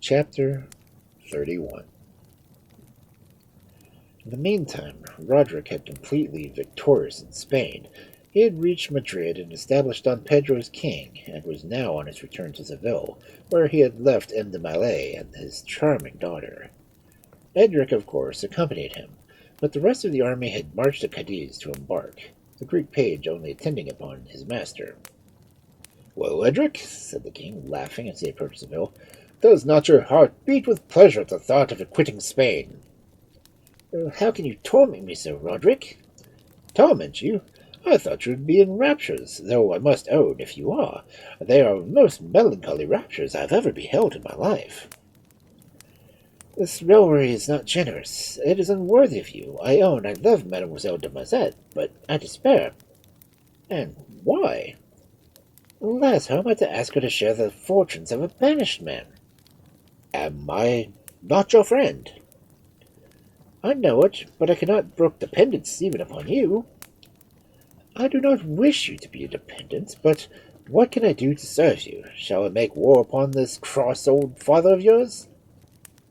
Chapter 31. In the meantime, Roderick had completely victorious in Spain. He had reached Madrid and established Don Pedro as king, and was now on his return to Seville, where he had left M. de Mallet and his charming daughter. Edric, of course, accompanied him, but the rest of the army had marched to Cadiz to embark, the Greek page only attending upon his master. "Well, Edric," said the king, laughing as he approached Seville, "does not your heart beat with pleasure at the thought of quitting Spain?" "How can you torment me so, Roderick?" "Torment you? I thought you would be in raptures, though I must own, if you are, they are most melancholy raptures I have ever beheld in my life." "This raillery is not generous. It is unworthy of you. I own I love Mademoiselle de Mazet, but I despair." "And why?" "Alas, how am I to ask her to share the fortunes of a banished man?" "Am I not your friend?" "I know it, but I cannot brook dependence even upon you." "I do not wish you to be a dependent, but what can I do to serve you? Shall I make war upon this cross old father of yours?"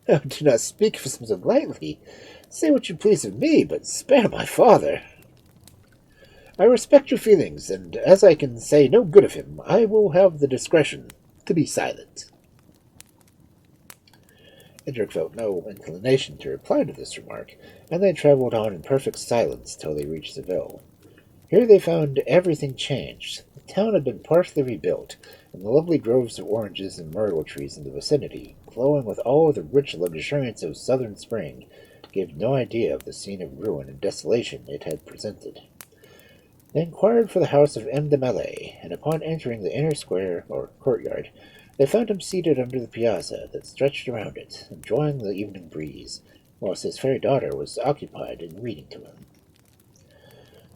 "Oh, do not speak of him so lightly. Say what you please of me, but spare my father." "I respect your feelings, and as I can say no good of him, I will have the discretion to be silent." Edric felt no inclination to reply to this remark, and they travelled on in perfect silence till they reached Seville. Here they found everything changed. The town had been partially rebuilt, and the lovely groves of oranges and myrtle trees in the vicinity, glowing with all the rich luxuriance of southern spring, gave no idea of the scene of ruin and desolation it had presented. They inquired for the house of M. de Mallet, and upon entering the inner square, or courtyard, they found him seated under the piazza that stretched around it, enjoying the evening breeze, whilst his fair daughter was occupied in reading to him.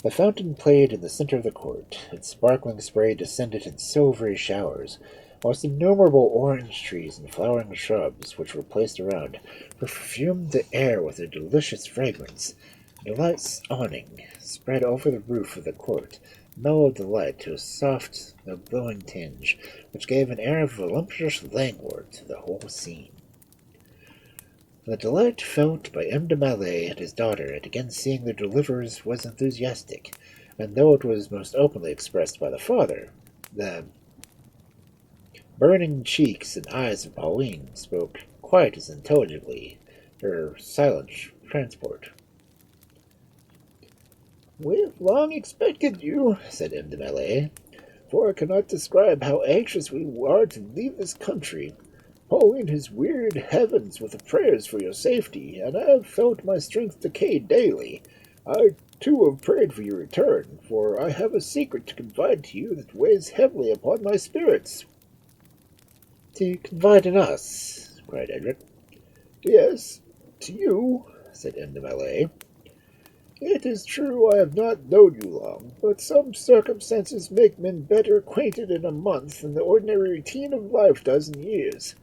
The fountain played in the centre of the court. Its sparkling spray descended in silvery showers, whilst innumerable orange trees and flowering shrubs, which were placed around, perfumed the air with a delicious fragrance. The light's awning, spread over the roof of the court, mellowed the light to a soft, though glowing tinge, which gave an air of voluptuous languor to the whole scene. The delight felt by M. de Mallet and his daughter at again seeing their deliverers was enthusiastic, and though it was most openly expressed by the father, the burning cheeks and eyes of Pauline spoke quite as intelligibly her silent transport. "We have long expected you," said M. de Mallet, "for I cannot describe how anxious we are to leave this country. Pauline has wearied heavens with prayers for your safety, and I have felt my strength decay daily. I, too, have prayed for your return, for I have a secret to confide to you that weighs heavily upon my spirits." "To confide in us?" cried Edric. "Yes, to you," said M. de Mallet. "It is true I have not known you long, but some circumstances make men better acquainted in a month than the ordinary routine of life does in years.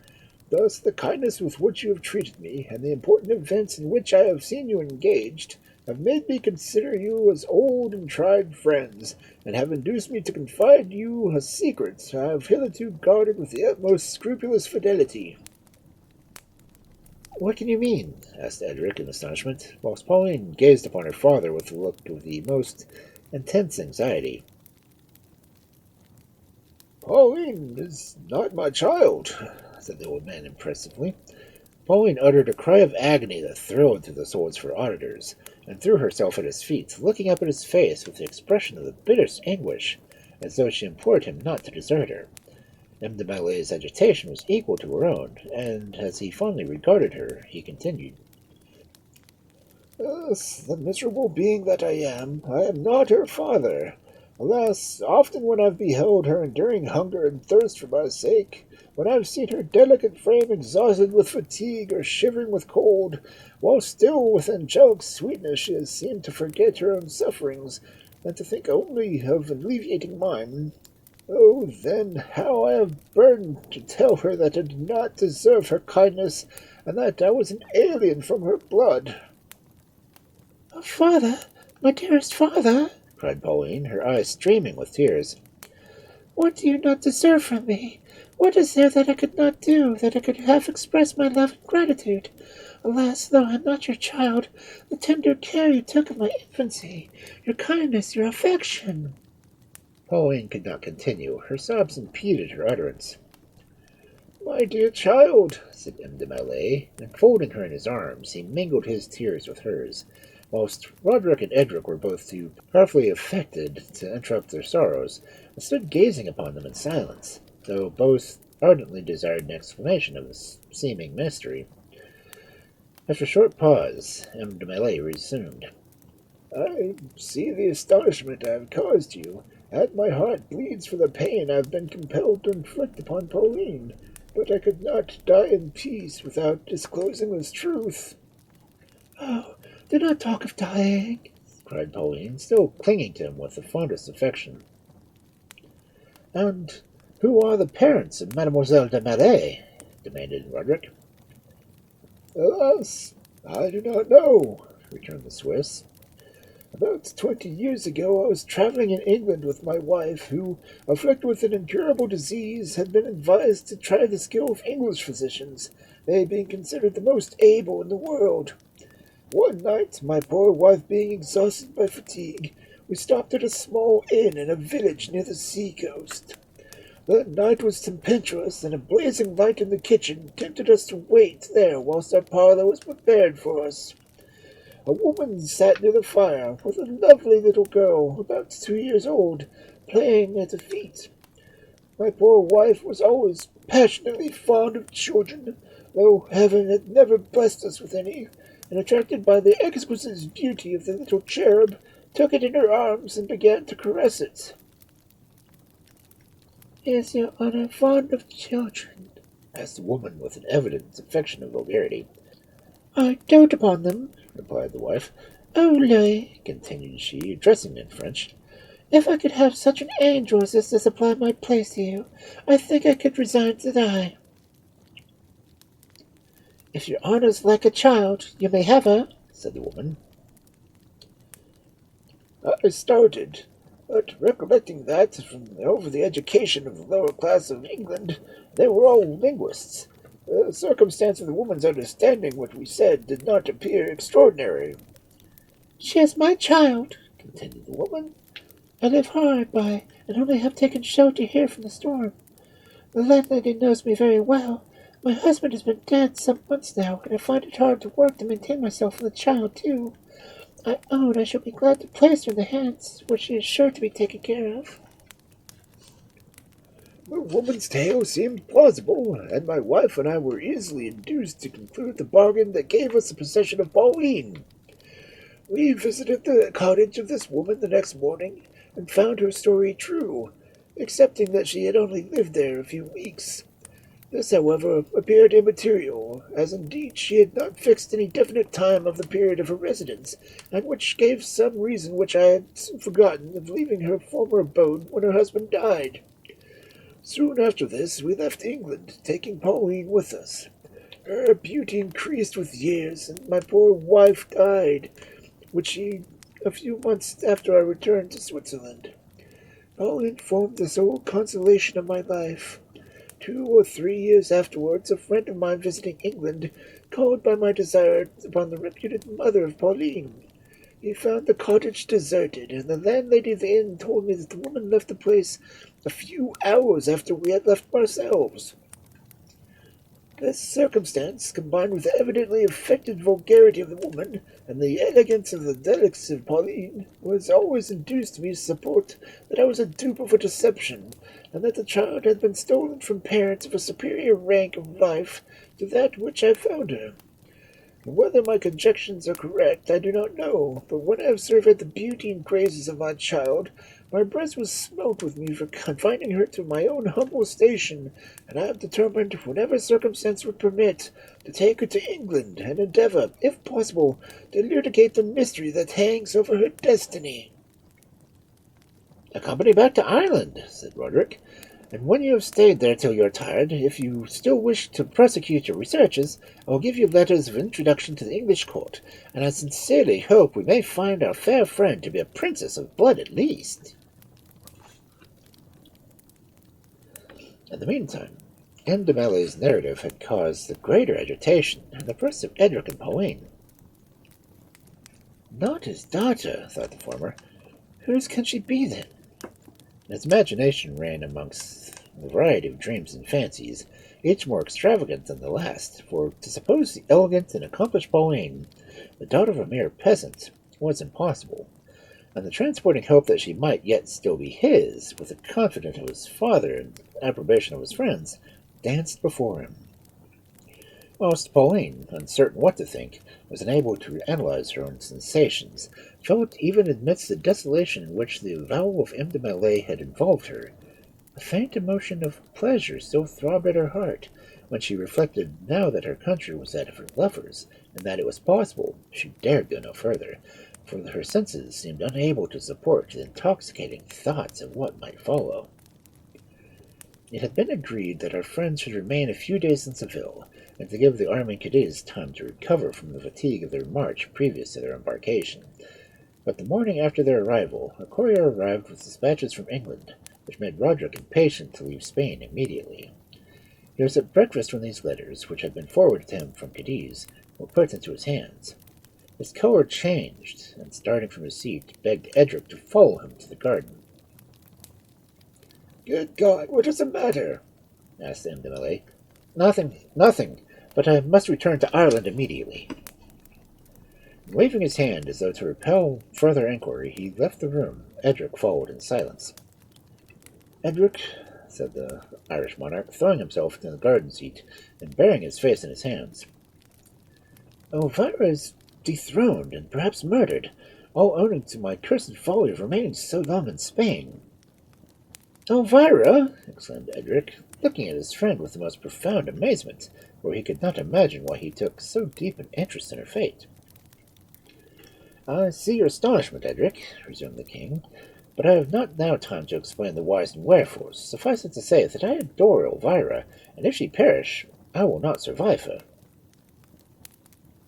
Thus the kindness with which you have treated me, and the important events in which I have seen you engaged, have made me consider you as old and tried friends, and have induced me to confide to you a secret I have hitherto guarded with the utmost scrupulous fidelity." "What can you mean?" asked Edric in astonishment, whilst Pauline gazed upon her father with a look of the most intense anxiety. "Pauline is not my child," said the old man impressively. Pauline uttered a cry of agony that thrilled through the souls of her auditors, and threw herself at his feet, looking up at his face with the expression of the bitterest anguish, as though she implored him not to desert her. M. de Malet's agitation was equal to her own, and as he fondly regarded her, he continued, The miserable being that I am not her father. Alas, often when I've beheld her enduring hunger and thirst for my sake, when I've seen her delicate frame exhausted with fatigue or shivering with cold, while still with angelic sweetness she has seemed to forget her own sufferings, and to think only of alleviating mine, oh, then, how I have burned to tell her that I did not deserve her kindness, and that I was an alien from her blood." "Oh, father, my dearest father," cried Pauline, her eyes streaming with tears. "what do you not deserve from me? What is there that I could not do, that I could have expressed my love and gratitude? Alas, though I am not your child, the tender care you took of my infancy, your kindness, your affection. Pauline could not continue. Her sobs impeded her utterance. My dear child, Said M. de Mallet, and folding her in his arms, he mingled his tears with hers, whilst Roderick and Edric were both too powerfully affected to interrupt their sorrows, and stood gazing upon them in silence, though both ardently desired an explanation of this seeming mystery. After a short pause, M. de Mallet resumed. I see the astonishment I have caused you, and my heart bleeds for the pain I have been compelled to inflict upon Pauline. But I could not die in peace without disclosing this truth. Oh, do not talk of dying, cried Pauline, still clinging to him with the fondest affection. And who are the parents of Mademoiselle de Mallet? Demanded Roderick. Alas, I do not know, returned the Swiss. About 20 years ago I was travelling in England with my wife, who, afflicted with an incurable disease, had been advised to try the skill of English physicians, they being considered the most able in the world. One night, my poor wife being exhausted by fatigue, we stopped at a small inn in a village near the sea-coast. The night was tempestuous, and a blazing light in the kitchen tempted us to wait there whilst our parlour was prepared for us. A woman sat near the fire, with a lovely little girl, about 2 years old, playing at her feet. My poor wife was always passionately fond of children, though heaven had never blessed us with any, and attracted by the exquisite beauty of the little cherub, took it in her arms and began to caress it. Is your honor fond of children? Asked the woman with an evident affection of vulgarity. I dote upon them, Replied the wife. Oh, Louis, Continued she, addressing me in French. if I could have such an angel as this to supply my place to you, I think I could resign to die. If your honor's like a child, you may have her, Said the woman. I started, but recollecting that, from over the education of the lower class of England, they were all linguists. The circumstance of the woman's understanding what we said did not appear extraordinary. She is my child, Continued the woman. I live hard by, and only have taken shelter here from the storm. The landlady knows me very well. My husband has been dead some months now, and I find it hard to work to maintain myself and the child, too. I own I shall be glad to place her in the hands where she is sure to be taken care of. The woman's tale seemed plausible, and my wife and I were easily induced to conclude the bargain that gave us the possession of Pauline. We visited the cottage of this woman the next morning, and found her story true, excepting that she had only lived there a few weeks. This, however, appeared immaterial, as indeed she had not fixed any definite time of the period of her residence, and which gave some reason which I had forgotten of leaving her former abode when her husband died. Soon after this we left England, taking Pauline with us. Her beauty increased with years, and my poor wife died, a few months after I returned to Switzerland. Pauline formed the sole consolation of my life. 2 or 3 years afterwards, a friend of mine visiting England called by my desire upon the reputed mother of Pauline. He found the cottage deserted, and the landlady of the inn told me that the woman left the place a few hours after we had left ourselves. This circumstance, combined with the evidently affected vulgarity of the woman, and the elegance of the delicacy of Pauline, was always induced me to support that I was a dupe of a deception, and that the child had been stolen from parents of a superior rank of life to that which I found her. Whether my conjectures are correct, I do not know, but when I have surveyed the beauty and graces of my child, my breast was smote with me for confining her to my own humble station, and I have determined, whenever circumstance would permit, to take her to England, and endeavour, if possible, to elucidate the mystery that hangs over her destiny. Accompany back to Ireland, said Roderick, and when you have stayed there till you are tired, if you still wish to prosecute your researches, I will give you letters of introduction to the English court, and I sincerely hope we may find our fair friend to be a princess of blood at least. In the meantime, M. de Malet's narrative had caused the greater agitation in the breasts of Edric and Pauline. Not his daughter, thought the former. Whose can she be, then? His imagination ran amongst a variety of dreams and fancies, each more extravagant than the last, for to suppose the elegant and accomplished Pauline the daughter of a mere peasant was impossible, and the transporting hope that she might yet still be his, with the confidence of his father and approbation of his friends, danced before him. Whilst Pauline, uncertain what to think, was unable to analyze her own sensations, felt even amidst the desolation in which the avowal of M. de Mallet had involved her, a faint emotion of pleasure still throbbed at her heart when she reflected now that her country was that of her lovers, and that it was possible she dared go no further, for her senses seemed unable to support the intoxicating thoughts of what might follow. It had been agreed that our friends should remain a few days in Seville, and to give the army cadets time to recover from the fatigue of their march previous to their embarkation. But the morning after their arrival, a courier arrived with dispatches from England, which made Roderick impatient to leave Spain immediately. He was at breakfast when these letters, which had been forwarded to him from Cadiz, were put into his hands. His colour changed, and starting from his seat, begged Edric to follow him to the garden. Good God, what is the matter? Asked M. de Mallet. Nothing, but I must return to Ireland immediately. Waving his hand as though to repel further inquiry, he left the room. Edric followed in silence. Edric, said the Irish monarch, throwing himself into the garden seat and burying his face in his hands. Elvira is dethroned and perhaps murdered, all owing to my cursed folly of remaining so long in Spain. Elvira! Exclaimed Edric, looking at his friend with the most profound amazement, for he could not imagine why he took so deep an interest in her fate. I see your astonishment, Edric, resumed the king, but I have not now time to explain the whys and wherefores. Suffice it to say that I adore Elvira, and if she perish, I will not survive her.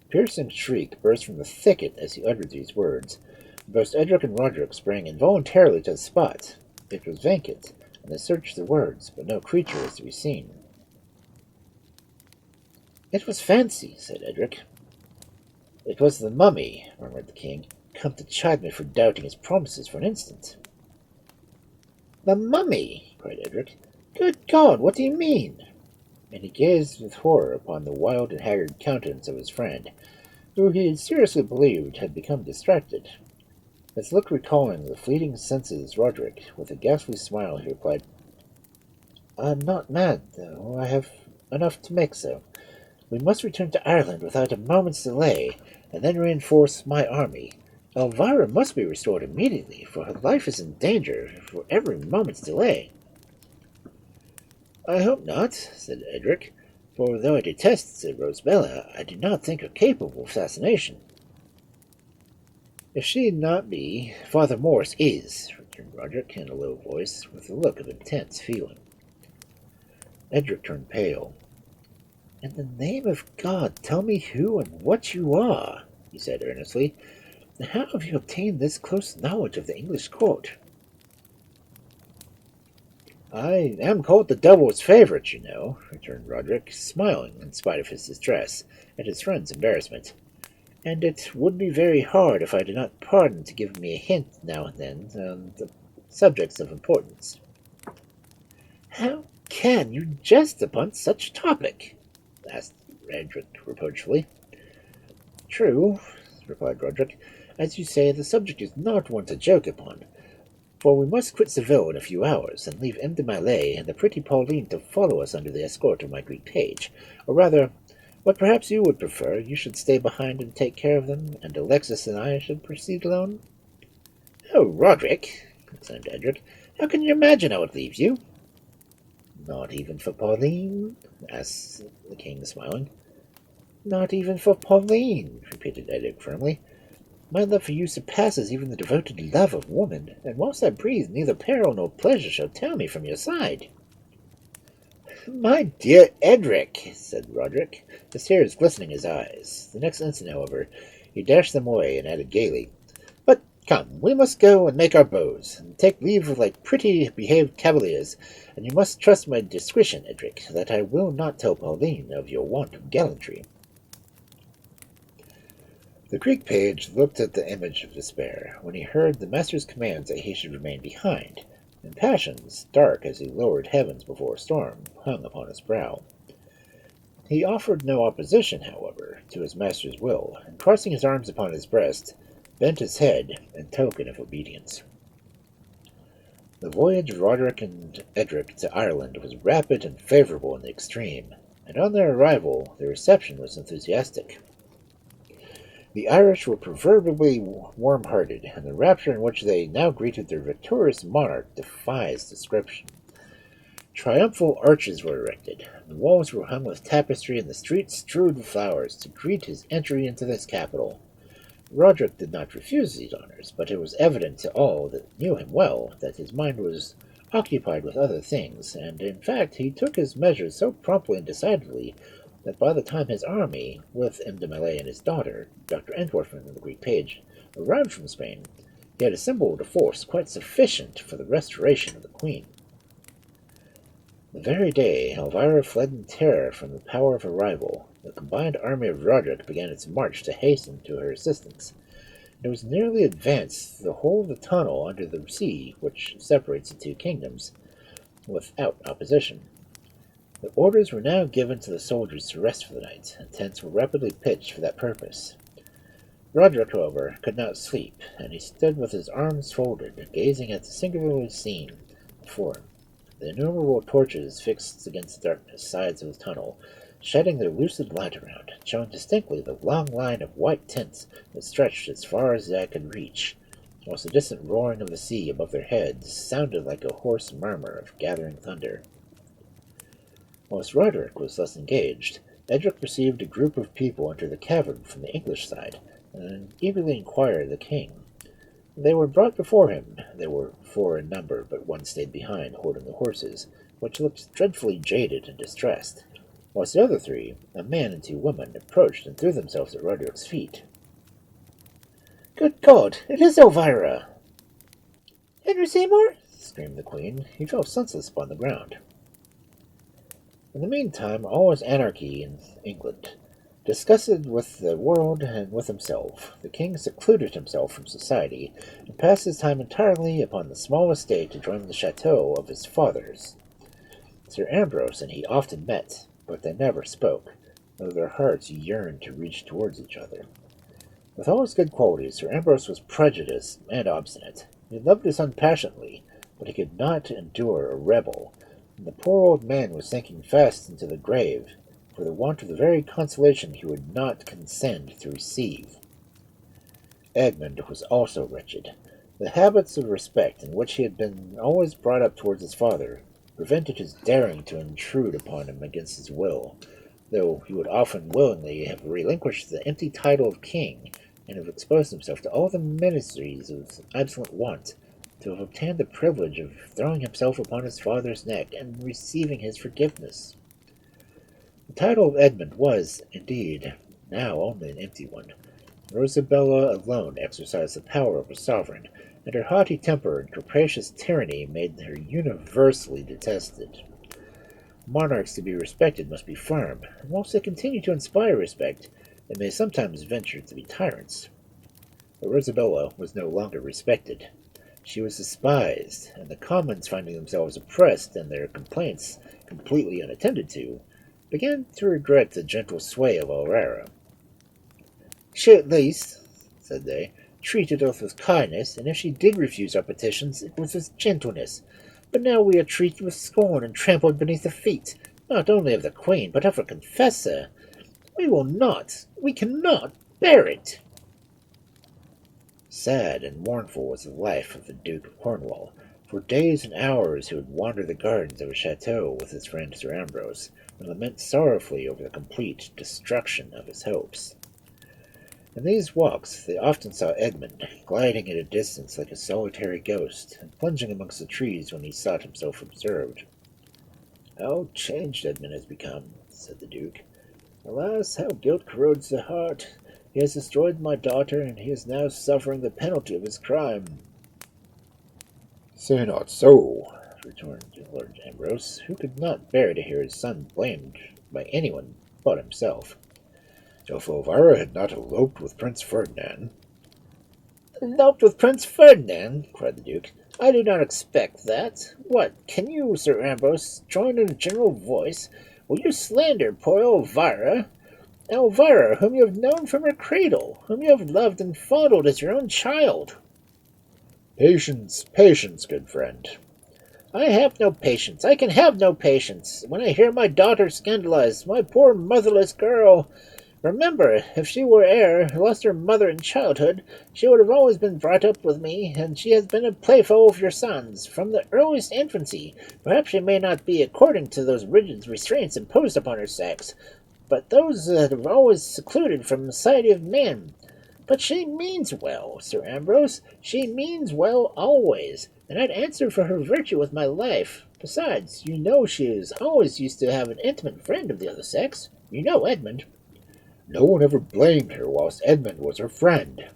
A piercing shriek burst from the thicket as he uttered these words. Both Edric and Roderick sprang involuntarily to the spot. It was vacant, and they searched the words, but no creature was to be seen. It was fancy, said Edric. It was the mummy, murmured the king, come to chide me for doubting his promises for an instant. The mummy! Cried Edric. Good God, what do you mean? And he gazed with horror upon the wild and haggard countenance of his friend, who he had seriously believed had become distracted. His look recalling the fleeting senses Roderick, with a ghastly smile, he replied, I am not mad, though I have enough to make so. We must return to Ireland without a moment's delay, and then reinforce my army. Elvira must be restored immediately, for her life is in danger for every moment's delay. I hope not, said Edric, for though I detest Rosabella, I do not think her capable of assassination. If she not be, Father Morris is, returned Roderick in a low voice, with a look of intense feeling. Edric turned pale. In the name of God, tell me who and what you are, he said earnestly. How have you obtained this close knowledge of the English court? I am called the devil's favourite, you know, returned Roderick, smiling in spite of his distress at his friend's embarrassment. And it would be very hard if I did not pardon to give me a hint now and then on the subjects of importance. How can you jest upon such a topic? Asked Edric reproachfully. True, replied Roderick. As you say, the subject is not one to joke upon, for we must quit Seville in a few hours, and leave M. de Mallet and the pretty Pauline to follow us under the escort of my Greek page, or rather, what perhaps you would prefer, you should stay behind and take care of them, and Alexis and I should proceed alone? Oh, Roderick, exclaimed Edric, how can you imagine I would leave you? Not even for Pauline? Asked the king, smiling. Not even for Pauline, repeated Edric firmly. My love for you surpasses even the devoted love of woman, and whilst I breathe, neither peril nor pleasure shall tear me from your side. My dear Edric, said Roderick, the tears glistening in his eyes. The next instant, however, he dashed them away and added gaily, But Come, we must go and make our bows, and take leave like pretty behaved cavaliers, and you must trust my discretion, Edric, that I will not tell Pauline of your want of gallantry. The Greek page looked at the image of despair when he heard the master's commands that he should remain behind, and passions, dark as he lowered heavens before a storm, hung upon his brow. He offered no opposition, however, to his master's will, and crossing his arms upon his breast, bent his head in token of obedience. The voyage of Roderick and Edric to Ireland was rapid and favorable in the extreme, and on their arrival the reception was enthusiastic. The Irish were proverbially warm-hearted, and the rapture in which they now greeted their victorious monarch defies description. Triumphal arches were erected, the walls were hung with tapestry, and the streets strewed with flowers to greet his entry into this capital. Roderick did not refuse these honors, but it was evident to all that knew him well that his mind was occupied with other things, and in fact he took his measures so promptly and decidedly that by the time his army, with M. de Mallet and his daughter, Dr. Entwerfen and the Greek page, arrived from Spain, he had assembled a force quite sufficient for the restoration of the Queen. The very day Elvira fled in terror from the power of her rival, the combined army of Roderick began its march to hasten to her assistance. It was nearly advanced the whole of the tunnel under the sea which separates the two kingdoms, without opposition. The orders were now given to the soldiers to rest for the night, and tents were rapidly pitched for that purpose. Roderick, however, could not sleep, and he stood with his arms folded, gazing at the singular scene before him. The innumerable torches fixed against the dark sides of the tunnel, shedding their lucid light around, showing distinctly the long line of white tents that stretched as far as the eye could reach, whilst the distant roaring of the sea above their heads sounded like a hoarse murmur of gathering thunder. Whilst Roderick was thus engaged, Edric perceived a group of people enter the cavern from the English side, and eagerly inquired the king. They were brought before him. They were 4 in number, but one stayed behind, holding the horses, which looked dreadfully jaded and distressed, whilst the other 3, a man and 2 women, approached and threw themselves at Roderick's feet. Good God, it is Elvira! Henry Seymour? Screamed the Queen. He fell senseless upon the ground. In the meantime, all was anarchy in England. Disgusted with the world and with himself, the king secluded himself from society, and passed his time entirely upon the small estate adjoining the chateau of his fathers. Sir Ambrose and he often met, but they never spoke, though their hearts yearned to reach towards each other. With all his good qualities, Sir Ambrose was prejudiced and obstinate. He loved his son passionately, but he could not endure a rebel, and the poor old man was sinking fast into the grave, for the want of the very consolation he would not consent to receive. Edmund was also wretched. The habits of respect in which he had been always brought up towards his father prevented his daring to intrude upon him against his will, though he would often willingly have relinquished the empty title of king, and have exposed himself to all the ministries of absolute want, to have obtained the privilege of throwing himself upon his father's neck and receiving his forgiveness. The title of Edmund was, indeed, now only an empty one. Rosabella alone exercised the power of a sovereign, and her haughty temper and capricious tyranny made her universally detested. Monarchs to be respected must be firm, and whilst they continue to inspire respect, they may sometimes venture to be tyrants. But Rosabella was no longer respected. She was despised, and the commons, finding themselves oppressed and their complaints completely unattended to, began to regret the gentle sway of Elvira. She at least, said they, treated us with kindness, and if she did refuse our petitions, it was with gentleness. But now we are treated with scorn and trampled beneath the feet, not only of the Queen, but of her confessor. We cannot bear it. Sad and mournful was the life of the Duke of Cornwall. For days and hours he would wander the gardens of his chateau with his friend Sir Ambrose, and lament sorrowfully over the complete destruction of his hopes. In these walks they often saw Edmund, gliding at a distance like a solitary ghost, and plunging amongst the trees when he sought himself observed. "How changed Edmund has become," said the Duke. "Alas, how guilt corrodes the heart! He has destroyed my daughter, and he is now suffering the penalty of his crime." "Say not so," returned Lord Ambrose, who could not bear to hear his son blamed by anyone but himself. "If Elvira had not eloped with Prince Ferdinand—" "Eloped with Prince Ferdinand!" cried the Duke. "I did not expect that. What, can you, Sir Ambrose, join in a general voice? Will you slander poor Elvira? Elvira, whom you have known from her cradle, whom you have loved and fondled as your own child." "Patience, patience, good friend." "I have no patience. I can have no patience. When I hear my daughter scandalized, my poor motherless girl. Remember, if she were heir, lost her mother in childhood, she would have always been brought up with me, and she has been a playfellow of your son's, from the earliest infancy. Perhaps she may not be according to those rigid restraints imposed upon her sex, but those that have always secluded from the society of men. But she means well, Sir Ambrose. She means well always, and I'd answer for her virtue with my life. Besides, you know she is always used to have an intimate friend of the other sex. You know Edmund." "No one ever blamed her whilst Edmund was her friend."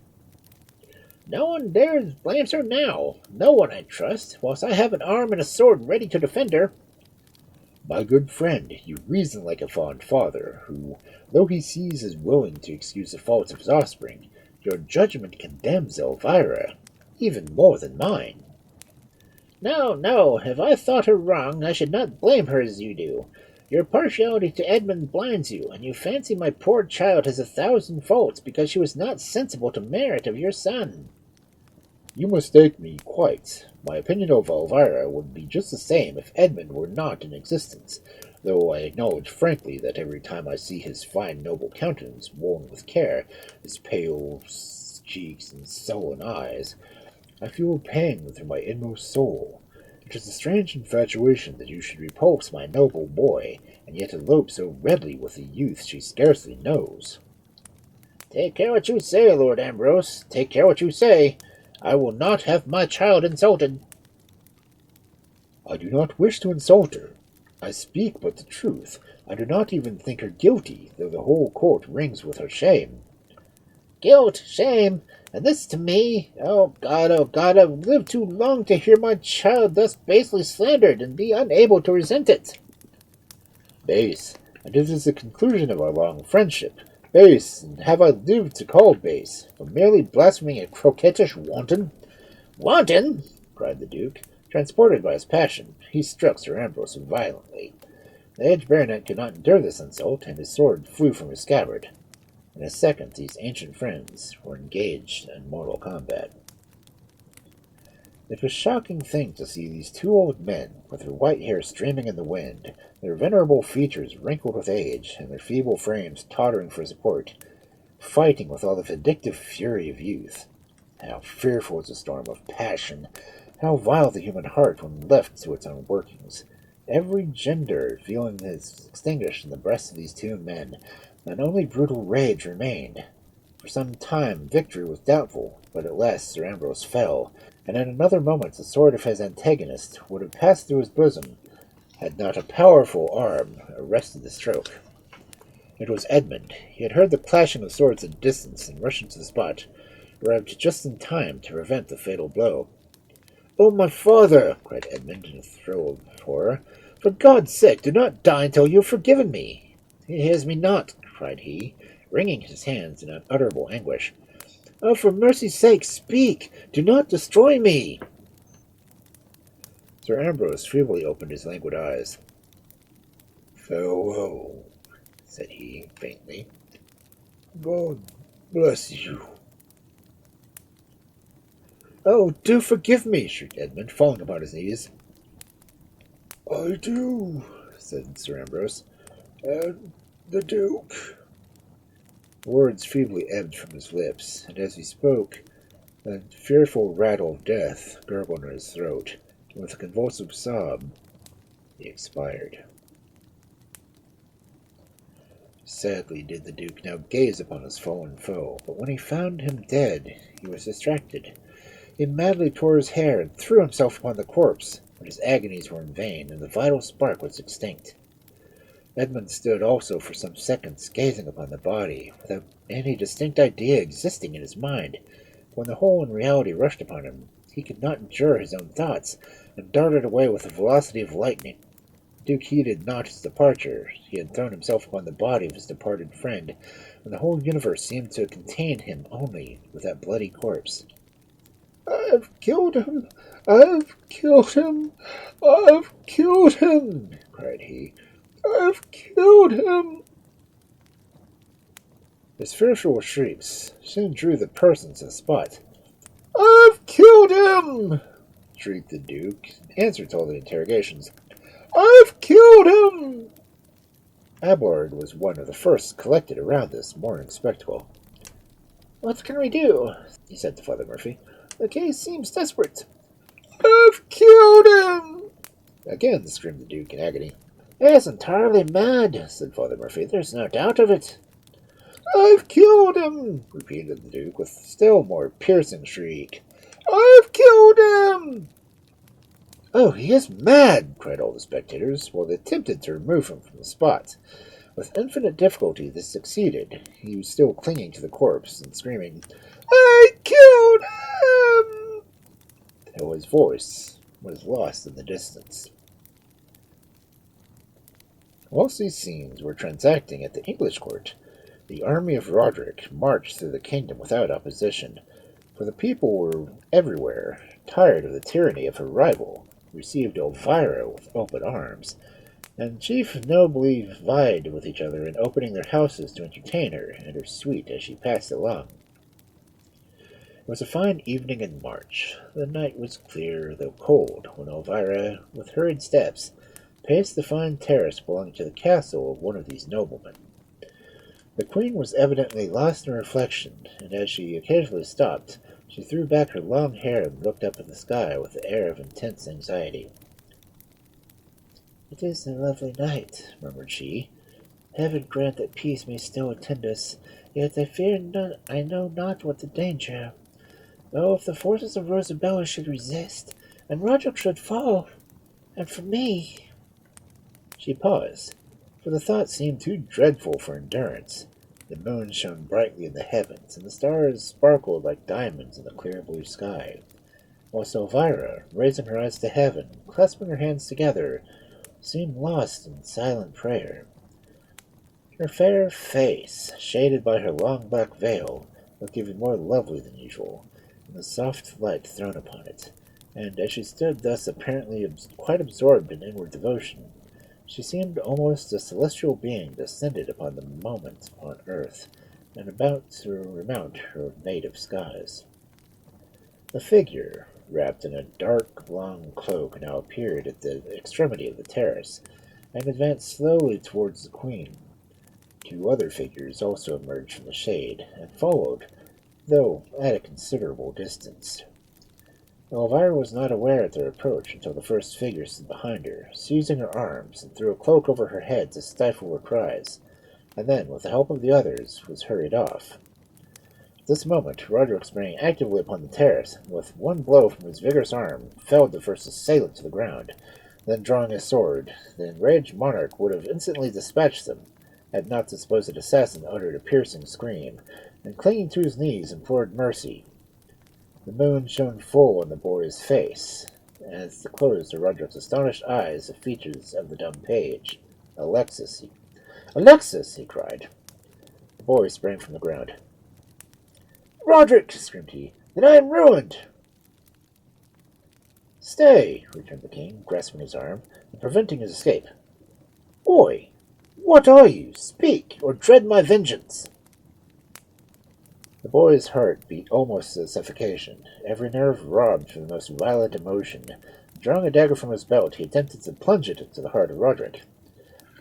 "No one dares blames her now. No one, I trust, whilst I have an arm and a sword ready to defend her." "My good friend, you reason like a fond father, who, though he sees is willing to excuse the faults of his offspring, your judgment condemns Elvira, even more than mine." "No, no. If I thought her wrong, I should not blame her as you do. Your partiality to Edmund blinds you, and you fancy my poor child has 1,000 faults because she was not sensible to merit of your son." "You mistake me quite. My opinion of Elvira would be just the same if Edmund were not in existence, though I acknowledge frankly that every time I see his fine noble countenance worn with care, his pale cheeks and sullen eyes, I feel a pang through my inmost soul. It is a strange infatuation that you should repulse my noble boy, and yet elope so readily with a youth she scarcely knows." "Take care what you say, Lord Ambrose. Take care what you say. I will not have my child insulted." "I do not wish to insult her. I speak but the truth. I do not even think her guilty, though the whole court rings with her shame." "Guilt, shame, and this to me! Oh, God, I've lived too long to hear my child thus basely slandered and be unable to resent it." "Base, and it is the conclusion of our long friendship. Base, and have I lived to call base, for merely blaspheming a coquettish wanton?" "Wanton!" cried the Duke. Transported by his passion, he struck Sir Ambrose violently. The aged baronet could not endure this insult, and his sword flew from his scabbard. In a second these ancient friends were engaged in mortal combat. It was a shocking thing to see these two old men, with their white hair streaming in the wind, their venerable features wrinkled with age, and their feeble frames tottering for support, fighting with all the vindictive fury of youth. How fearful is a storm of passion! How vile the human heart when left to its own workings! Every gender feeling is extinguished in the breasts of these two men, and only brutal rage remained. For some time victory was doubtful, but at last Sir Ambrose fell, and in another moment the sword of his antagonist would have passed through his bosom, had not a powerful arm arrested the stroke. It was Edmund. He had heard the clashing of swords at a distance, and rushing to the spot, arrived just in time to prevent the fatal blow. "Oh, my father!" cried Edmund in a throe of horror. "For God's sake, do not die until you have forgiven me!" "He hears me not!" cried he, wringing his hands in unutterable anguish. "Oh, for mercy's sake, speak! Do not destroy me!" Sir Ambrose feebly opened his languid eyes. "Farewell," said he, faintly. "God bless you." "Oh, do forgive me!" shrieked Edmund, falling upon his knees. "I do," said Sir Ambrose, "and the Duke." The words feebly ebbed from his lips, and as he spoke, the fearful rattle of death gurgled in his throat, and with a convulsive sob, he expired. Sadly did the Duke now gaze upon his fallen foe, but when he found him dead, he was distracted. He madly tore his hair and threw himself upon the corpse, but his agonies were in vain, and the vital spark was extinct. Edmund stood also for some seconds gazing upon the body, without any distinct idea existing in his mind. When the whole in reality rushed upon him, he could not endure his own thoughts, and darted away with the velocity of lightning. The Duke heeded not his departure. He had thrown himself upon the body of his departed friend, and the whole universe seemed to contain him only with that bloody corpse. "I've killed him! I've killed him! I've killed him!" cried he. "I've killed him!" His fearful shrieks soon drew the persons to the spot. "I've killed him!" shrieked the Duke, in answer to all the interrogations. "I've killed him!" Abelard was one of the first collected around this mourning spectacle. "What can we do?" he said to Father Murphy. "The case seems desperate." "I've killed him!" Again screamed the Duke in agony. "He's entirely mad," said Father Murphy. "There's no doubt of it." "I've killed him!" repeated the Duke with still more piercing shriek. "I've killed him!" "Oh, he is mad!" cried all the spectators, while they attempted to remove him from the spot. With infinite difficulty this succeeded. He was still clinging to the corpse and screaming, "I killed him!" till his voice was lost in the distance. Whilst these scenes were transacting at the English court, the army of Roderick marched through the kingdom without opposition, for the people were everywhere tired of the tyranny of her rival, received Elvira with open arms, and chief nobly vied with each other in opening their houses to entertain her and her suite as she passed along. It was a fine evening in March. The night was clear, though cold, when Elvira, with hurried steps, paced the fine terrace belonging to the castle of one of these noblemen. The queen was evidently lost in reflection, and as she occasionally stopped, she threw back her long hair and looked up at the sky with the air of intense anxiety. "It is a lovely night," murmured she. "Heaven grant that peace may still attend us, yet I fear I know not what the danger. Oh, if the forces of Rosabella should resist, and Roderick should fall, and for me—" She paused, for the thought seemed too dreadful for endurance. The moon shone brightly in the heavens, and the stars sparkled like diamonds in the clear blue sky, whilst Elvira, raising her eyes to heaven, clasping her hands together, seemed lost in silent prayer. Her fair face, shaded by her long black veil, looked even more lovely than usual, in the soft light thrown upon it, and as she stood thus apparently quite absorbed in inward devotion, she seemed almost a celestial being descended upon the moment on earth, and about to remount her native skies. A figure, wrapped in a dark, long cloak, now appeared at the extremity of the terrace, and advanced slowly towards the queen. Two other figures also emerged from the shade, and followed, though at a considerable distance. Elvira was not aware of their approach until the first figure stood behind her, seizing her arms, and threw a cloak over her head to stifle her cries, and then, with the help of the others, was hurried off. At this moment, Roderick sprang actively upon the terrace, and with one blow from his vigorous arm, felled the first assailant to the ground. Then, drawing his sword, the enraged monarch would have instantly dispatched them, had not the supposed assassin uttered a piercing scream, and clinging to his knees, implored mercy. The moon shone full on the boy's face, as it closed to Roderick's astonished eyes the features of the dumb page. Alexis, he cried. The boy sprang from the ground. "Roderick!" screamed he. "Then I am ruined!" "Stay!" returned the king, grasping his arm, and preventing his escape. "Boy, what are you? Speak, or dread my vengeance!" The boy's heart beat almost to suffocation, every nerve robbed from the most violent emotion. Drawing a dagger from his belt, he attempted to plunge it into the heart of Roderick.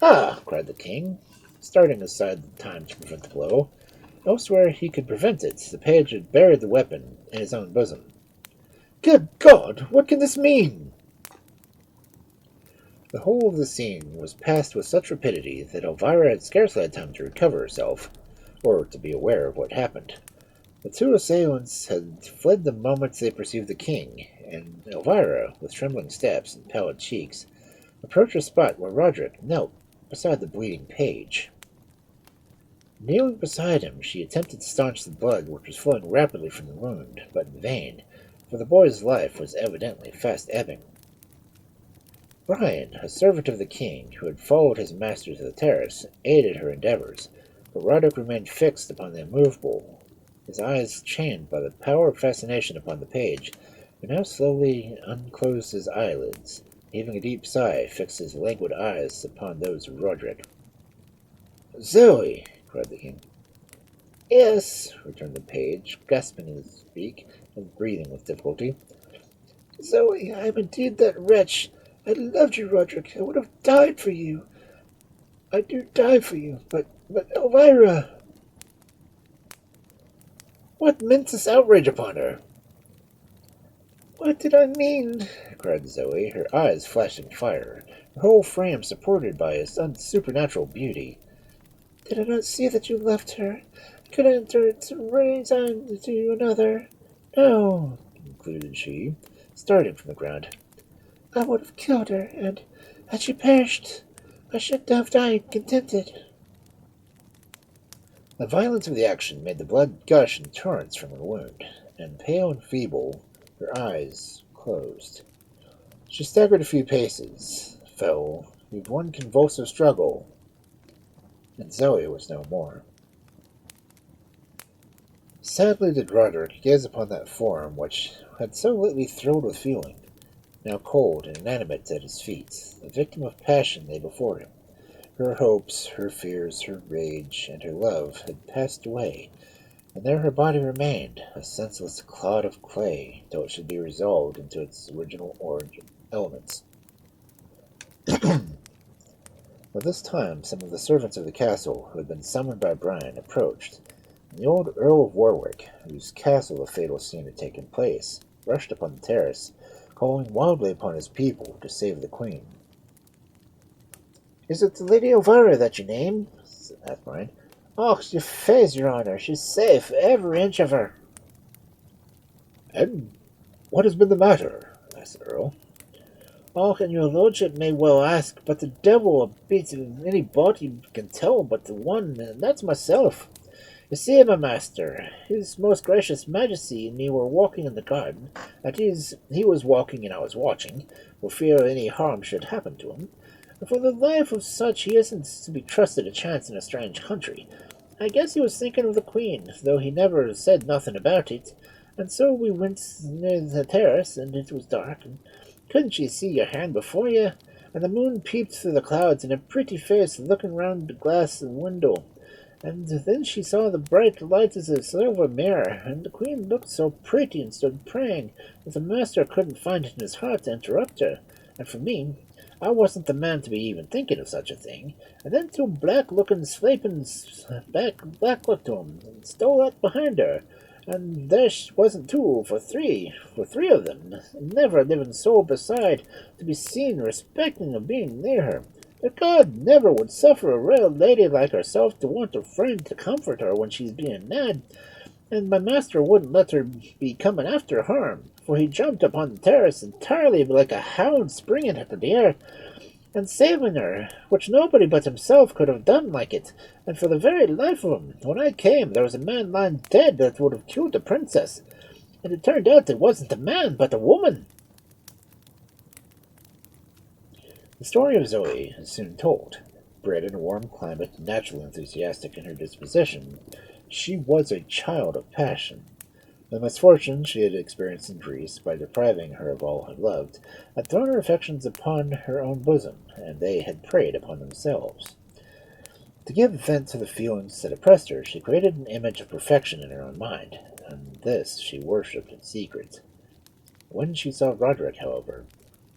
"Ah!" cried the king, starting aside in time to prevent the blow. Elsewhere he could prevent it. The page had buried the weapon in his own bosom. "Good God! What can this mean?" The whole of the scene was passed with such rapidity that Elvira had scarcely had time to recover herself, or to be aware of what happened. The two assailants had fled the moment they perceived the king, and Elvira, with trembling steps and pallid cheeks, approached the spot where Roderick knelt beside the bleeding page. Kneeling beside him, she attempted to staunch the blood which was flowing rapidly from the wound, but in vain, for the boy's life was evidently fast ebbing. Brian, a servant of the king, who had followed his master to the terrace, aided her endeavors, but Roderick remained fixed upon the immovable. His eyes, chained by the power of fascination upon the page, but now slowly unclosed his eyelids, heaving a deep sigh, fixed his languid eyes upon those of Roderick. "Zoe!" cried the king. "Yes," returned the page, gasping in his beak, and breathing with difficulty. "Zoe, I am indeed that wretch. I loved you, Roderick. I would have died for you. I do die for you, but Elvira!" "What meant this outrage upon her?" "What did I mean?" cried Zoe, her eyes flashing fire, her whole frame supported by a supernatural beauty. "Did I not see that you loved her? Could I enter to resign to you another? No," concluded she, starting from the ground. "I would have killed her, and had she perished, I should have died contented." The violence of the action made the blood gush in torrents from her wound, and pale and feeble, her eyes closed. She staggered a few paces, fell, gave one convulsive struggle, and Zoe was no more. Sadly did Roderick gaze upon that form which had so lately thrilled with feeling, now cold and inanimate at his feet. The victim of passion lay before him. Her hopes, her fears, her rage, and her love had passed away, and there her body remained, a senseless clod of clay, till it should be resolved into its original elements. By this time some of the servants of the castle, who had been summoned by Brian, approached, and the old Earl of Warwick, whose castle the fatal scene had taken place, rushed upon the terrace, calling wildly upon his people to save the queen. "Is it the Lady Elvira that you name?" asked Brian. "Oh, your faith, your honour. She's safe, every inch of her." "And what has been the matter?" asked the Earl. "Oh, and your lordship may well ask, but the devil beats any body can tell but the one, and that's myself. You see, my master, his most gracious majesty and me were walking in the garden. That is, he was walking and I was watching, for fear any harm should happen to him. And for the life of such he isn't to be trusted a chance in a strange country. I guess he was thinking of the queen, though he never said nothing about it. And so we went near the terrace, and it was dark, and couldn't you see your hand before you? And the moon peeped through the clouds, and a pretty face looking round the glass window. And then she saw the bright light as a silver mirror, and the queen looked so pretty and stood praying that the master couldn't find it in his heart to interrupt her. And for me, I wasn't the man to be even thinking of such a thing. And then two black-looking slapins black looked to him, and stole out behind her. And there wasn't two, for three of them, never a living soul beside, to be seen respecting of being near her. But God never would suffer a real lady like herself to want a friend to comfort her when she's being mad, and my master wouldn't let her be coming after harm, for he jumped upon the terrace entirely like a hound springing at the deer, and saving her, which nobody but himself could have done like it. And for the very life of him, when I came, there was a man lying dead that would have killed the princess, and it turned out it wasn't a man, but a woman." The story of Zoe is soon told. Bred in a warm climate and naturally enthusiastic in her disposition, she was a child of passion. The misfortune she had experienced in Greece, by depriving her of all her loved, had thrown her affections upon her own bosom, and they had preyed upon themselves. To give vent to the feelings that oppressed her, she created an image of perfection in her own mind, and this she worshipped in secret. When she saw Roderick, however,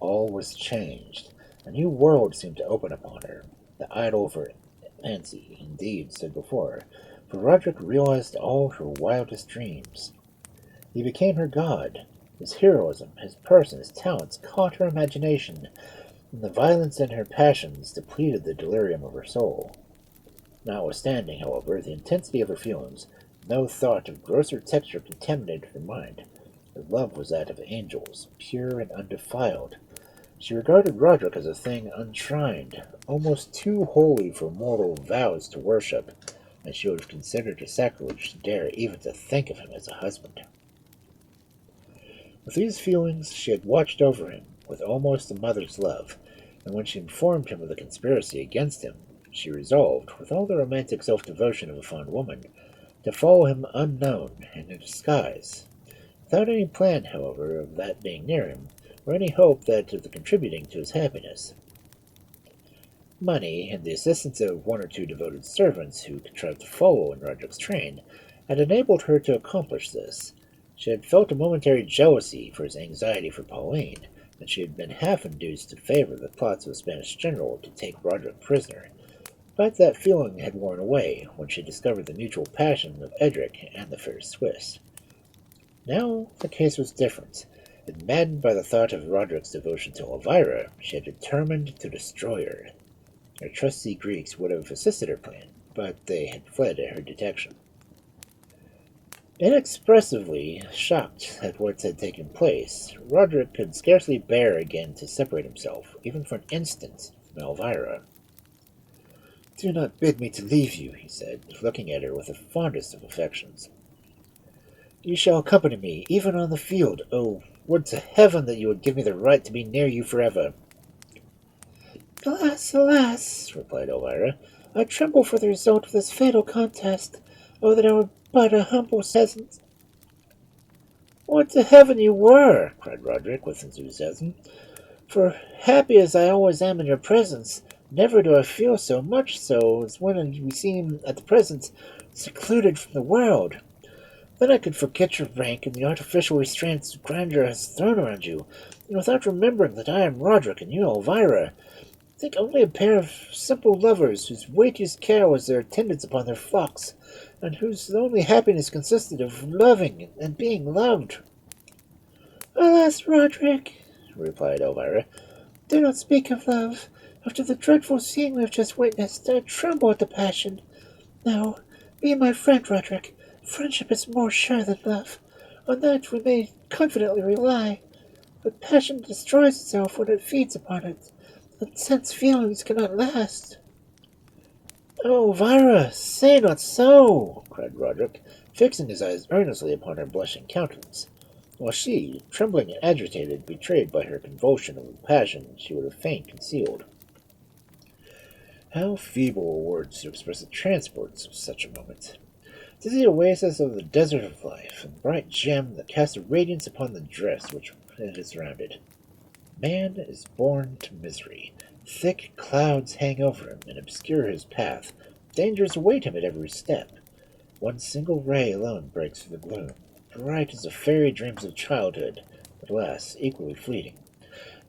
all was changed. A new world seemed to open upon her. The idol of her fancy, indeed, stood before her, for Roderick realized all her wildest dreams. He became her god. His heroism, his person, his talents caught her imagination, and the violence in her passions depleted the delirium of her soul. Notwithstanding, however, the intensity of her feelings, no thought of grosser texture contaminated her mind. Her love was that of angels, pure and undefiled. She regarded Roderick as a thing unshrined, almost too holy for mortal vows to worship, and she would have considered it sacrilege to dare even to think of him as a husband. With these feelings, she had watched over him with almost a mother's love, and when she informed him of the conspiracy against him, she resolved, with all the romantic self-devotion of a fond woman, to follow him unknown and in disguise, without any plan, however, of that being near him, or any hope that of the contributing to his happiness. Money, and the assistance of one or two devoted servants who contrived to follow in Roderick's train, had enabled her to accomplish this. She had felt a momentary jealousy for his anxiety for Pauline, and she had been half induced to favor the plots of the Spanish general to take Roderick prisoner, but that feeling had worn away when she discovered the mutual passion of Edric and the fair Swiss. Now the case was different, and maddened by the thought of Roderick's devotion to Elvira, she had determined to destroy her. Her trusty Greeks would have assisted her plan, but they had fled at her detection. Inexpressively shocked at what had taken place, Roderick could scarcely bear again to separate himself, even for an instant, from Elvira. "Do not bid me to leave you," he said, looking at her with the fondest of affections. "You shall accompany me, even on the field. Oh, would to heaven that you would give me the right to be near you forever!" "Alas, alas," replied Elvira, "I tremble for the result of this fatal contest. Oh, that I were but a humble peasant." "Would to heaven you were!" cried Roderick with enthusiasm. "For, happy as I always am in your presence, never do I feel so much so as when we seem, at the present, secluded from the world. Then I could forget your rank and the artificial restraints grandeur has thrown around you, and without remembering that I am Roderick and you Elvira, think only a pair of simple lovers whose weightiest care was their attendance upon their flocks, and whose only happiness consisted of loving and being loved." "Alas, Roderick," replied Elvira, "do not speak of love. After the dreadful scene we have just witnessed, I tremble at the passion. Now, be my friend, Roderick. Friendship is more sure than love. On that we may confidently rely. But passion destroys itself when it feeds upon it. Intense feelings cannot last." "Oh, Elvira, say not so!" cried Roderick, fixing his eyes earnestly upon her blushing countenance, while she, trembling and agitated, betrayed by her convulsion of a passion she would have fain concealed. How feeble are words to express the transports of such a moment! 'Tis the oasis of the desert of life, and the bright gem that casts a radiance upon the dress which it is surrounded. Man is born to misery. Thick clouds hang over him and obscure his path. Dangers await him at every step. One single ray alone breaks through the gloom, bright as the fairy dreams of childhood, but alas, equally fleeting.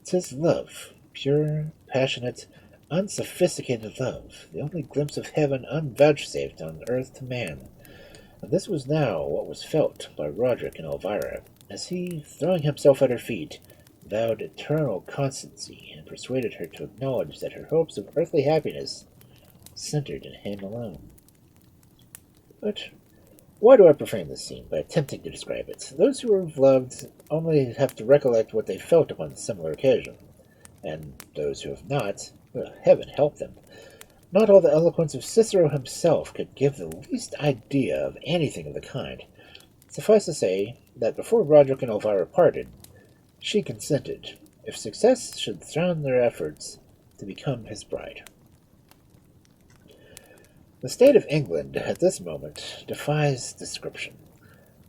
'Tis love, pure, passionate, unsophisticated love, the only glimpse of heaven unvouchsafed on earth to man. And this was now what was felt by Roderick and Elvira, as he, throwing himself at her feet, vowed eternal constancy, and persuaded her to acknowledge that her hopes of earthly happiness centered in him alone. But why do I profane this scene by attempting to describe it? Those who have loved only have to recollect what they felt upon a similar occasion, and those who have not, well, heaven help them. Not all the eloquence of Cicero himself could give the least idea of anything of the kind. Suffice to say that before Roderick and Elvira parted, she consented, if success should crown their efforts, to become his bride. The state of England at this moment defies description.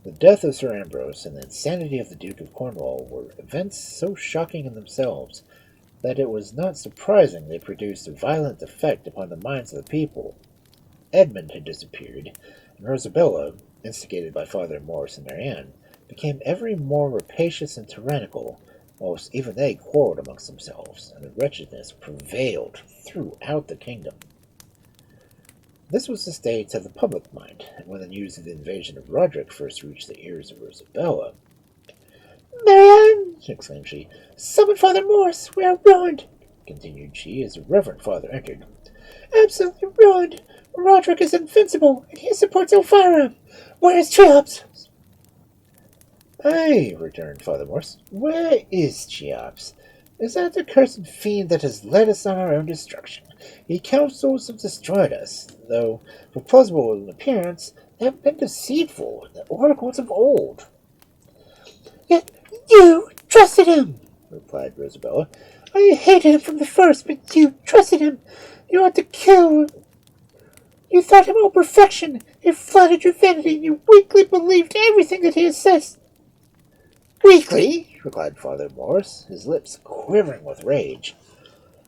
The death of Sir Ambrose and the insanity of the Duke of Cornwall were events so shocking in themselves that it was not surprising they produced a violent effect upon the minds of the people. Edmund had disappeared, and Rosabella, instigated by Father Morris and Marianne, became every more rapacious and tyrannical, whilst even they quarrelled amongst themselves, and the wretchedness prevailed throughout the kingdom. This was the state of the public mind, and when the news of the invasion of Roderick first reached the ears of Rosabella, "Marianne," exclaimed she, "summon Father Morris. We are ruined," continued she, as the Reverend Father entered. "Absolutely ruined. Roderick is invincible, and he supports Elvira. Where is Cheops?" "Ay," returned Father Morris, "where is Cheops? Is that accursed fiend that has led us on our own destruction. He counsels have destroyed us, though, for plausible in appearance, they have been deceitful in the oracles of old. Yet you trusted him, replied Rosabella. I hated him from the first, but you trusted him. You ought to kill. You thought him all perfection. It flattered your vanity, and you weakly believed everything that he says. Weakly? Replied Father Morris, his lips quivering with rage.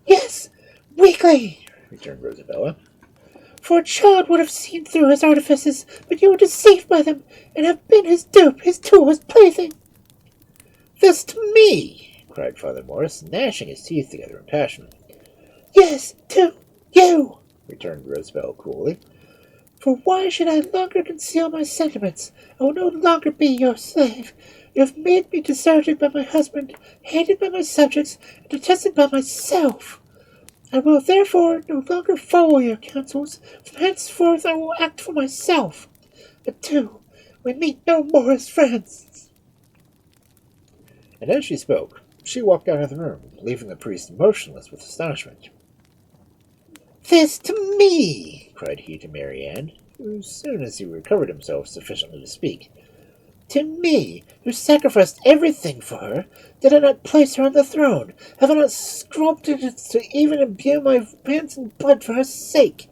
Yes, weakly, returned Rosabella. For a child would have seen through his artifices, but you were deceived by them, and have been his dupe, his tool, his plaything. This to me, cried Father Morris, gnashing his teeth together in passion. Yes, to you, returned Rosabella coolly. For why should I longer conceal my sentiments? I will no longer be your slave. You have made me deserted by my husband, hated by my subjects, and detested by myself. I will therefore no longer follow your counsels. From henceforth I will act for myself. Adieu. We meet no more as friends. And as she spoke, she walked out of the room, leaving the priest motionless with astonishment. This to me, cried he to Marianne, as soon as he recovered himself sufficiently to speak. To me, who sacrificed everything for her, did I not place her on the throne? Have I not sculpted it to even imbue my hands in blood for her sake?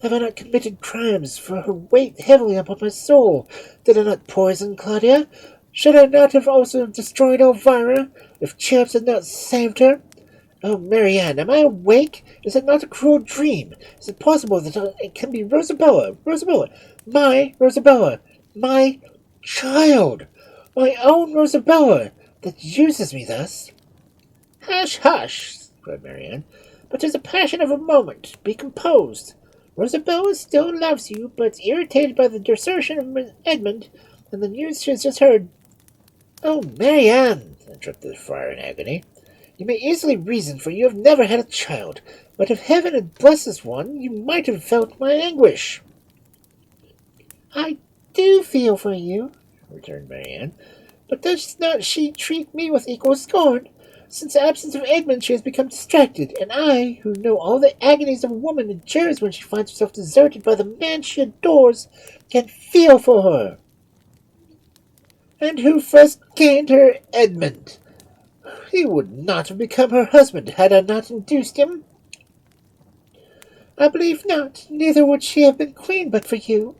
Have I not committed crimes for her weight heavily upon my soul? Did I not poison Claudia? Should I not have also destroyed Elvira, if chance had not saved her? Oh, Marianne, am I awake? Is it not a cruel dream? Is it possible that it can be Rosabella, my Rosabella, my child, my own Rosabella, that uses me thus? Hush, hush, cried Marianne. But 'tis a passion of a moment. Be composed. Rosabella still loves you, but irritated by the desertion of Edmund and the news she has just heard. Oh, Marianne, interrupted the friar in agony, you may easily reason, for you have never had a child. But if heaven had blessed this one, you might have felt my anguish. I do feel for you, returned Marianne, but does not she treat me with equal scorn? Since the absence of Edmund she has become distracted, and I, who know all the agonies of a woman endures when she finds herself deserted by the man she adores, can feel for her. And who first gained her? Edmund. He would not have become her husband had I not induced him. I believe not, neither would she have been queen but for you.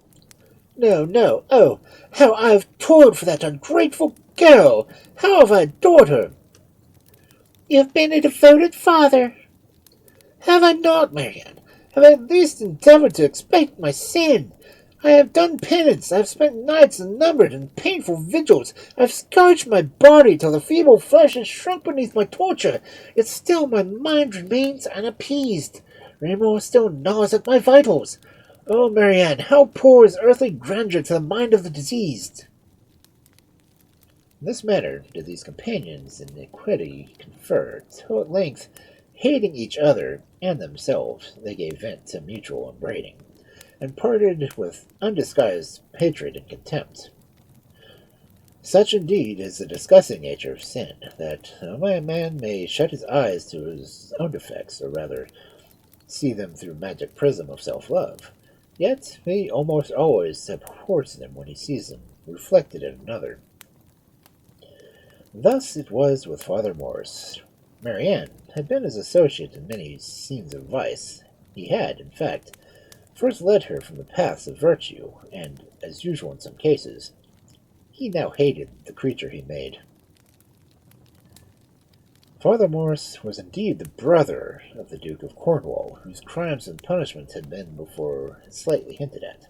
No, no, oh, how I have toiled for that ungrateful girl! How have I adored her! You have been a devoted father. Have I not, Marianne? Have I at least endeavored to expiate my sin? I have done penance. I have spent nights unnumbered in painful vigils. I have scourged my body till the feeble flesh has shrunk beneath my torture. Yet still my mind remains unappeased. Remorse still gnaws at my vitals. Oh, Marianne, how poor is earthly grandeur to the mind of the diseased! In this manner did these companions in iniquity confer, till at length, hating each other and themselves, they gave vent to mutual upbraiding, and parted with undisguised hatred and contempt. Such indeed is the disgusting nature of sin, that though a man may shut his eyes to his own defects, or rather see them through magic prism of self-love, yet he almost always abhors them when he sees them reflected in another. Thus it was with Father Morris. Marianne had been his associate in many scenes of vice. He had, in fact, first led her from the paths of virtue, and, as usual in some cases, he now hated the creature he made. Father Morris was indeed the brother of the Duke of Cornwall, whose crimes and punishments had been before slightly hinted at.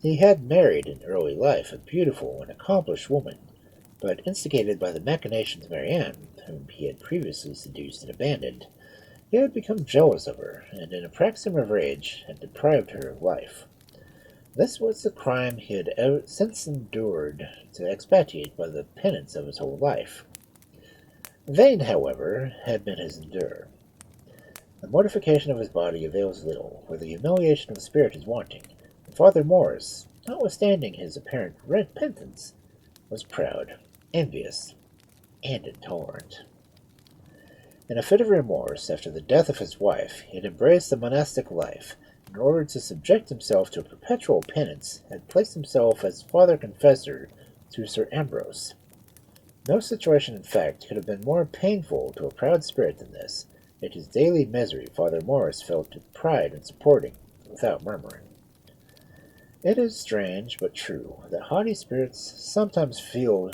He had married in early life a beautiful and accomplished woman, but instigated by the machinations of Marianne, whom he had previously seduced and abandoned, he had become jealous of her, and in a paroxysm of rage had deprived her of life. This was the crime he had since endured to expiate by the penance of his whole life. Vain, however, had been his endure. The mortification of his body avails little, where the humiliation of the spirit is wanting, and Father Morris, notwithstanding his apparent repentance, was proud, envious, and intolerant. In a fit of remorse after the death of his wife, he had embraced the monastic life. In order to subject himself to a perpetual penance, had placed himself as father confessor to Sir Ambrose. No situation, in fact, could have been more painful to a proud spirit than this, yet his daily misery Father Morris felt pride in supporting, without murmuring. It is strange, but true, that haughty spirits sometimes feel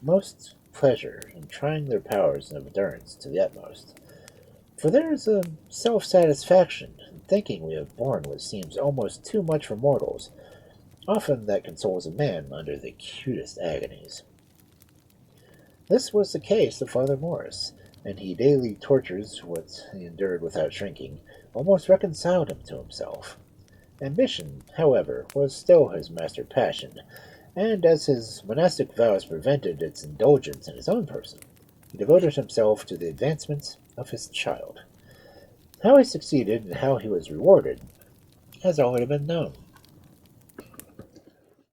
most pleasure in trying their powers of endurance to the utmost. For there is a self-satisfaction in thinking we have borne what seems almost too much for mortals, often that consoles a man under the acutest agonies. This was the case of Father Morris, and he daily tortures what he endured without shrinking, almost reconciled him to himself. Ambition, however, was still his master passion, and as his monastic vows prevented its indulgence in his own person, he devoted himself to the advancement of his child. How he succeeded and how he was rewarded has already been known.